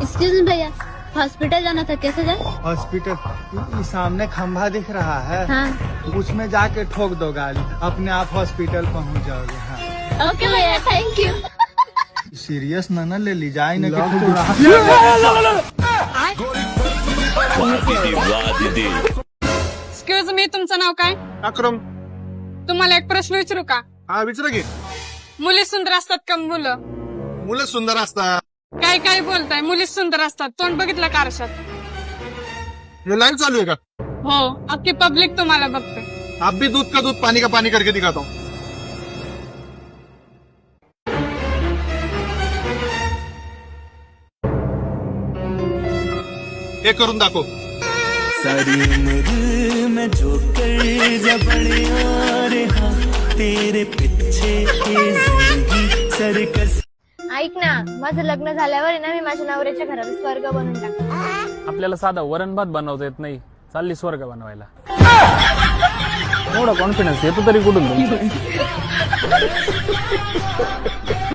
Excuse me भैया, hospital जाना था, कैसे जाए? हॉस्पिटल सामने खंभा दिख रहा है, हाँ। उसमें जाके ठोक दो गाड़ी, अपने आप हॉस्पिटल पहुंच जाओगे। हाँ ओके भैया, थैंक यू। सीरियस ना ले ली जाए ना एक्सक्यूज मी, तुमचं नाव काय? अक्रम. तुम्हाला एक प्रश्न विचारू का? हा विचारा की. मुली सुंदर असतात का मुलं? मुलं सुंदर असतात. काय काय बोलताय? मुली सुंदर असतात, तोंड बघितलं का आरशात? हे लाईव्ह चालू आहे का? हो, अख्खी पब्लिक तुम्हाला बघते. आप भी दूध का दूध पानी का पानी करके दिखाता हूँ. हे करून दाखव. सारी उम्र में जो कर जबड़िया रहा तेरे पीछे ये जिंदगी सर्कस. ऐक ना, माझं लग्न झाल्यावर आहे ना, मी माझ्या नवऱ्याच्या घरात स्वर्ग बनवून टाकते. आपल्याला साधा वरण भात बनवता येत नाही, चालली स्वर्ग बनवायला. एवढा कॉन्फिडन्स येतो तरी कुठून?